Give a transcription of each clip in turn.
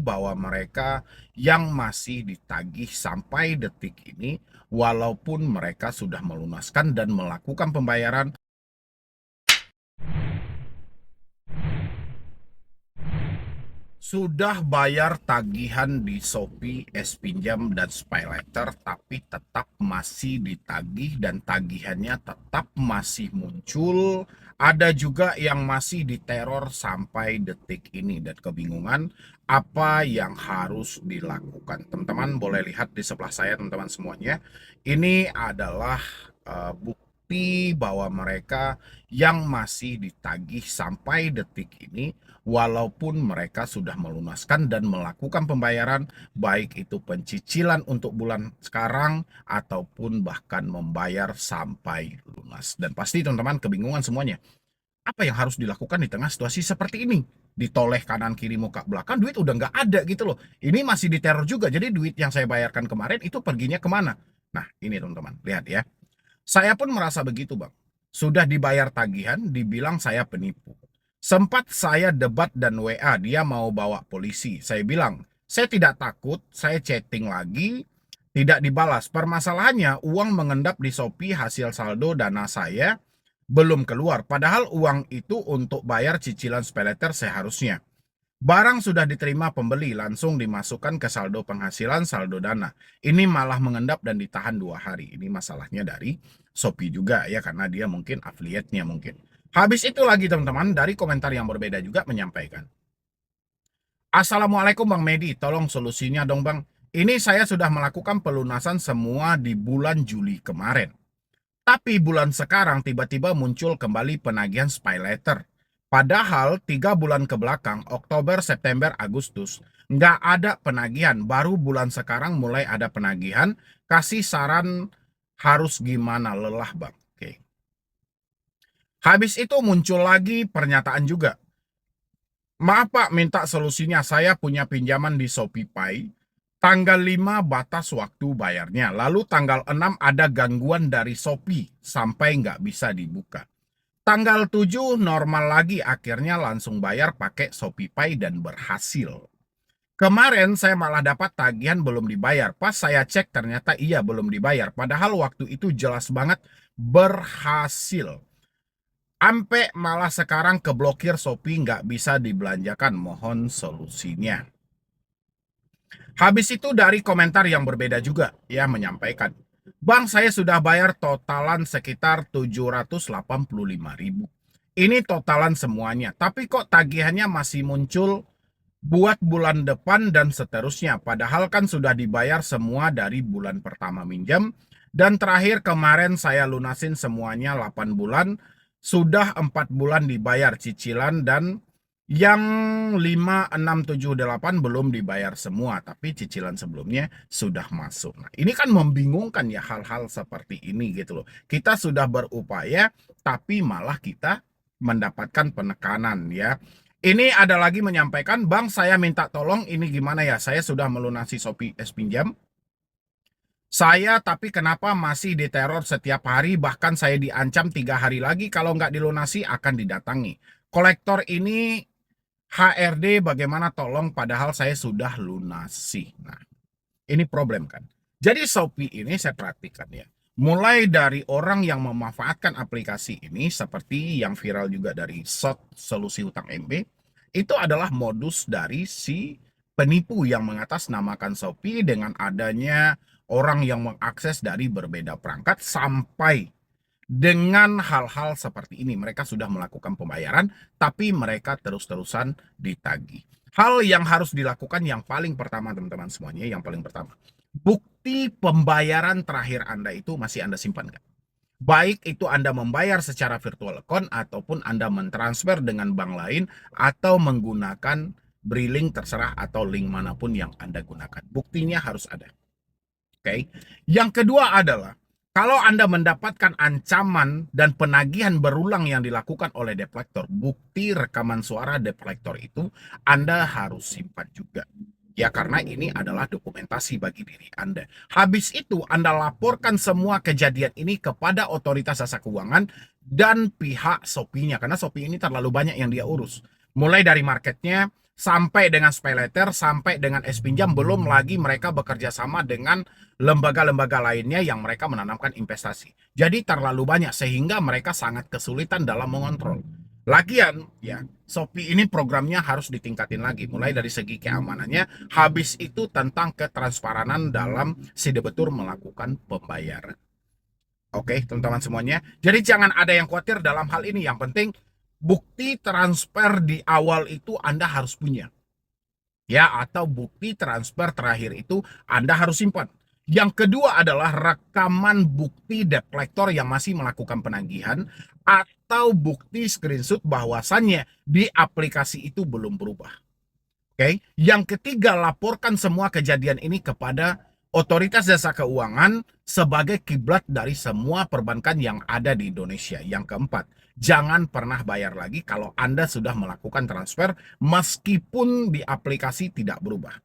bahwa mereka yang masih ditagih sampai detik ini, walaupun mereka sudah melunaskan dan melakukan pembayaran, sudah bayar tagihan di Shopee, S-Pinjam, dan SpayLater, tapi tetap masih ditagih dan tagihannya tetap masih muncul. Ada juga yang masih diteror sampai detik ini dan kebingungan apa yang harus dilakukan. Teman-teman boleh lihat di sebelah saya, teman-teman semuanya. Ini adalah bukti bahwa mereka yang masih ditagih sampai detik ini, walaupun mereka sudah melunaskan dan melakukan pembayaran, baik itu pencicilan untuk bulan sekarang ataupun bahkan membayar sampai lunas. Dan pasti teman-teman kebingungan semuanya. Apa yang harus dilakukan di tengah situasi seperti ini? Ditoleh kanan kiri muka belakang, duit udah nggak ada gitu loh. Ini masih diteror juga, jadi duit yang saya bayarkan kemarin itu perginya kemana? Nah ini teman-teman, lihat ya. Saya pun merasa begitu bang. Sudah dibayar tagihan, dibilang saya penipu. Sempat saya debat dan WA, dia mau bawa polisi. Saya bilang, saya tidak takut, saya chatting lagi, tidak dibalas. Permasalahannya, uang mengendap di Shopee hasil saldo dana saya belum keluar. Padahal uang itu untuk bayar cicilan SpayLater seharusnya. Barang sudah diterima pembeli, langsung dimasukkan ke saldo penghasilan, saldo dana. Ini malah mengendap dan ditahan 2 hari. Ini masalahnya dari Shopee juga ya, karena dia mungkin affiliate-nya mungkin. Habis itu lagi teman-teman, dari komentar yang berbeda juga menyampaikan. Assalamualaikum Bang Medi, tolong solusinya dong Bang. Ini saya sudah melakukan pelunasan semua di bulan Juli kemarin. Tapi bulan sekarang tiba-tiba muncul kembali penagihan SpayLater. Padahal 3 bulan ke belakang, Oktober, September, Agustus, nggak ada penagihan. Baru bulan sekarang mulai ada penagihan. Kasih saran harus gimana, lelah bang. Oke. Habis itu muncul lagi pernyataan juga. Maaf Pak, minta solusinya. Saya punya pinjaman di ShopeePay. Tanggal 5 batas waktu bayarnya. Lalu tanggal 6 ada gangguan dari Shopee sampai nggak bisa dibuka. Tanggal 7 normal lagi, akhirnya langsung bayar pakai ShopeePay dan berhasil. Kemarin saya malah dapat tagihan belum dibayar. Pas saya cek ternyata iya belum dibayar. Padahal waktu itu jelas banget berhasil. Ampe malah sekarang keblokir Shopee nggak bisa dibelanjakan. Mohon solusinya. Habis itu dari komentar yang berbeda juga ya menyampaikan. Bang, saya sudah bayar totalan sekitar 785.000. Ini totalan semuanya, tapi kok tagihannya masih muncul buat bulan depan dan seterusnya. Padahal kan sudah dibayar semua dari bulan pertama minjam. Dan terakhir kemarin saya lunasin semuanya 8 bulan. Sudah 4 bulan dibayar cicilan dan yang 5, 6, 7, 8 belum dibayar semua, tapi cicilan sebelumnya sudah masuk. Nah, ini kan membingungkan ya hal-hal seperti ini gitu loh. Kita sudah berupaya, tapi malah kita mendapatkan penekanan ya. Ini ada lagi menyampaikan, Bang saya minta tolong ini gimana ya, saya sudah melunasi Shopee S-Pinjam. Saya tapi kenapa masih diteror setiap hari, bahkan saya diancam 3 hari lagi kalau nggak dilunasi akan didatangi. Kolektor ini HRD bagaimana tolong padahal saya sudah lunasi. Nah, ini problem kan. Jadi Shopee ini saya perhatikan ya. Mulai dari orang yang memanfaatkan aplikasi ini seperti yang viral juga dari SOT Solusi Hutang MB, itu adalah modus dari si penipu yang mengatasnamakan Shopee dengan adanya orang yang mengakses dari berbeda perangkat sampai dengan hal-hal seperti ini. Mereka sudah melakukan pembayaran, tapi mereka terus-terusan ditagih. Hal yang harus dilakukan yang paling pertama, teman-teman semuanya, yang paling pertama. Bukti pembayaran terakhir Anda itu masih Anda simpan nggak? Baik itu Anda membayar secara virtual account, ataupun Anda mentransfer dengan bank lain, atau menggunakan Briling terserah, atau link manapun yang Anda gunakan. Buktinya harus ada. Oke. Yang kedua adalah, kalau Anda mendapatkan ancaman dan penagihan berulang yang dilakukan oleh debt collector, bukti rekaman suara debt collector itu Anda harus simpan juga. Ya, karena ini adalah dokumentasi bagi diri Anda. Habis itu Anda laporkan semua kejadian ini kepada otoritas jasa keuangan dan pihak Shopee-nya. Karena Shopee ini terlalu banyak yang dia urus. Mulai dari marketnya sampai dengan SPayLater, sampai dengan S-Pinjam, belum lagi mereka bekerja sama dengan lembaga-lembaga lainnya yang mereka menanamkan investasi. Jadi terlalu banyak sehingga mereka sangat kesulitan dalam mengontrol. Lagian, ya, Shopee ini programnya harus ditingkatin lagi, mulai dari segi keamanannya, habis itu tentang ketransparanan dalam si debitur melakukan pembayaran. Oke, teman-teman semuanya. Jadi jangan ada yang khawatir dalam hal ini. Yang penting bukti transfer di awal itu Anda harus punya. Ya, atau bukti transfer terakhir itu Anda harus simpan. Yang kedua adalah rekaman bukti debt collector yang masih melakukan penagihan atau bukti screenshot bahwasannya di aplikasi itu belum berubah. Oke. Yang ketiga, laporkan semua kejadian ini kepada Otoritas Jasa Keuangan sebagai kiblat dari semua perbankan yang ada di Indonesia. Yang keempat, jangan pernah bayar lagi kalau Anda sudah melakukan transfer meskipun di aplikasi tidak berubah.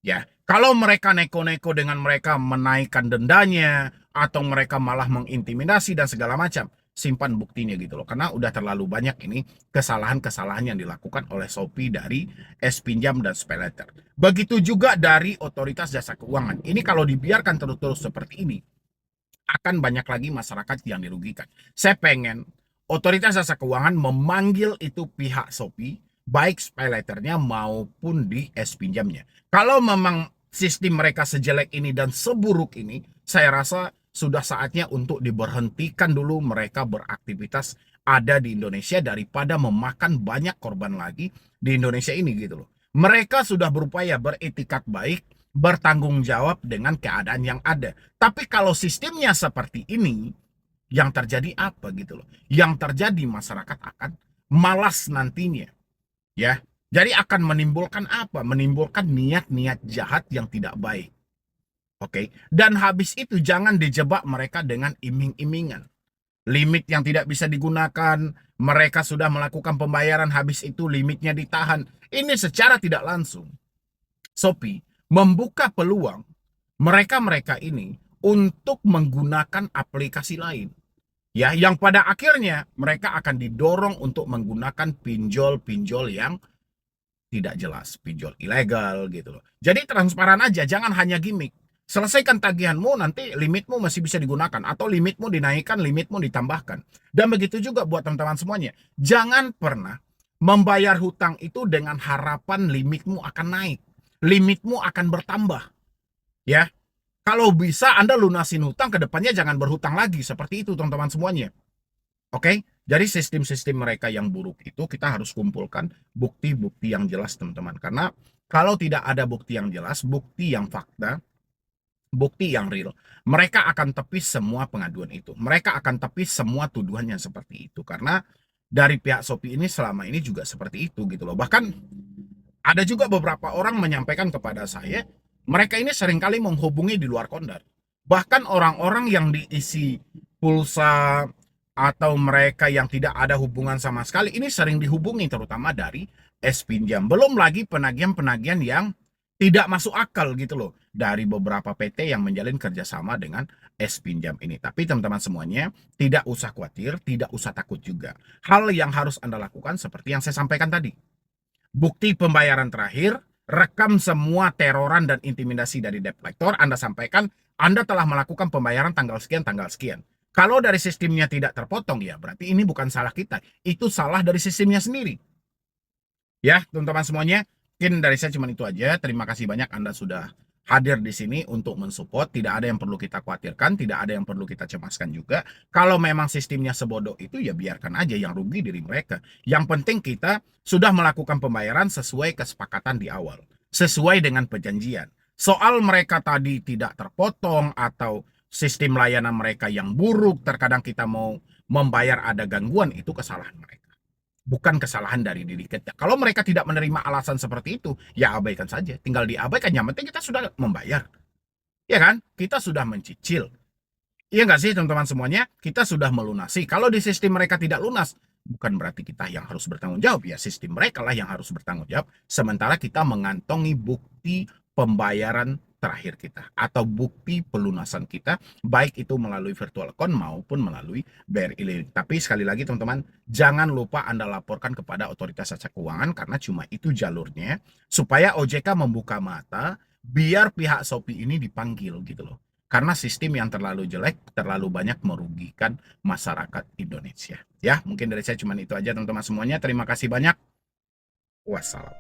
Ya, kalau mereka neko-neko dengan mereka menaikkan dendanya atau mereka malah mengintimidasi dan segala macam, simpan buktinya gitu loh. Karena udah terlalu banyak ini kesalahan-kesalahan yang dilakukan oleh Shopee dari S-Pinjam dan SPayLater. Begitu juga dari Otoritas Jasa Keuangan. Ini kalau dibiarkan terus-terus seperti ini, akan banyak lagi masyarakat yang dirugikan. Saya pengen Otoritas Jasa Keuangan memanggil itu pihak Shopee, baik SPayLaternya maupun di S-Pinjamnya. Kalau memang sistem mereka sejelek ini dan seburuk ini, saya rasa sudah saatnya untuk diberhentikan dulu mereka beraktivitas ada di Indonesia daripada memakan banyak korban lagi di Indonesia ini gitu loh. Mereka sudah berupaya beretikat baik, bertanggung jawab dengan keadaan yang ada. Tapi kalau sistemnya seperti ini, yang terjadi apa gitu loh? Yang terjadi masyarakat akan malas nantinya. Ya, jadi akan menimbulkan apa? Menimbulkan niat-niat jahat yang tidak baik. Oke, dan habis itu jangan dijebak mereka dengan iming-imingan. Limit yang tidak bisa digunakan, mereka sudah melakukan pembayaran, habis itu limitnya ditahan. Ini secara tidak langsung Shopee membuka peluang mereka-mereka ini untuk menggunakan aplikasi lain. Ya, yang pada akhirnya mereka akan didorong untuk menggunakan pinjol-pinjol yang tidak jelas, pinjol ilegal gitu loh. Jadi transparan aja, jangan hanya gimmick. Selesaikan tagihanmu, nanti limitmu masih bisa digunakan, atau limitmu dinaikkan, limitmu ditambahkan. Dan begitu juga buat teman-teman semuanya. Jangan pernah membayar hutang itu dengan harapan limitmu akan naik, limitmu akan bertambah. Ya, kalau bisa Anda lunasin hutang, ke depannya jangan berhutang lagi. Seperti itu teman-teman semuanya. Oke, jadi sistem-sistem mereka yang buruk itu kita harus kumpulkan bukti-bukti yang jelas teman-teman. Karena kalau tidak ada bukti yang jelas, bukti yang fakta, bukti yang real, mereka akan tepis semua pengaduan itu. Mereka akan tepis semua tuduhan yang seperti itu. Karena dari pihak Shopee ini selama ini juga seperti itu gitu loh. Bahkan ada juga beberapa orang menyampaikan kepada saya, mereka ini seringkali menghubungi di luar kondar. Bahkan orang-orang yang diisi pulsa atau mereka yang tidak ada hubungan sama sekali, ini sering dihubungi terutama dari S-Pinjam. Belum lagi penagihan-penagihan yang tidak masuk akal gitu loh dari beberapa PT yang menjalin kerjasama dengan S-Pinjam ini. Tapi teman-teman semuanya tidak usah khawatir, tidak usah takut juga. Hal yang harus Anda lakukan seperti yang saya sampaikan tadi. Bukti pembayaran terakhir, rekam semua teroran dan intimidasi dari debt collector, Anda sampaikan Anda telah melakukan pembayaran tanggal sekian, tanggal sekian. Kalau dari sistemnya tidak terpotong, ya berarti ini bukan salah kita. Itu salah dari sistemnya sendiri. Ya, teman-teman semuanya, mungkin dari saya cuma itu aja. Terima kasih banyak Anda sudah hadir di sini untuk mensupport. Tidak ada yang perlu kita khawatirkan, tidak ada yang perlu kita cemaskan juga. Kalau memang sistemnya sebodoh itu, ya biarkan aja, yang rugi diri mereka. Yang penting kita sudah melakukan pembayaran sesuai kesepakatan di awal, sesuai dengan perjanjian. Soal mereka tadi tidak terpotong atau sistem layanan mereka yang buruk, terkadang kita mau membayar ada gangguan, itu kesalahan mereka. Bukan kesalahan dari diri kita. Kalau mereka tidak menerima alasan seperti itu, ya abaikan saja. Tinggal diabaikan, yang penting kita sudah membayar. Ya kan? Kita sudah mencicil. Iya nggak sih teman-teman semuanya? Kita sudah melunasi. Kalau di sistem mereka tidak lunas, bukan berarti kita yang harus bertanggung jawab. Ya sistem mereka lah yang harus bertanggung jawab. Sementara kita mengantongi bukti pembayaran terakhir kita atau bukti pelunasan kita, baik itu melalui virtual account maupun melalui BRI. Tapi sekali lagi teman-teman, jangan lupa Anda laporkan kepada otoritas jasa keuangan karena cuma itu jalurnya supaya OJK membuka mata biar pihak Shopee ini dipanggil gitu loh. Karena sistem yang terlalu jelek, terlalu banyak merugikan masyarakat Indonesia. Ya, mungkin dari saya cuma itu aja teman-teman semuanya. Terima kasih banyak. Wassalam.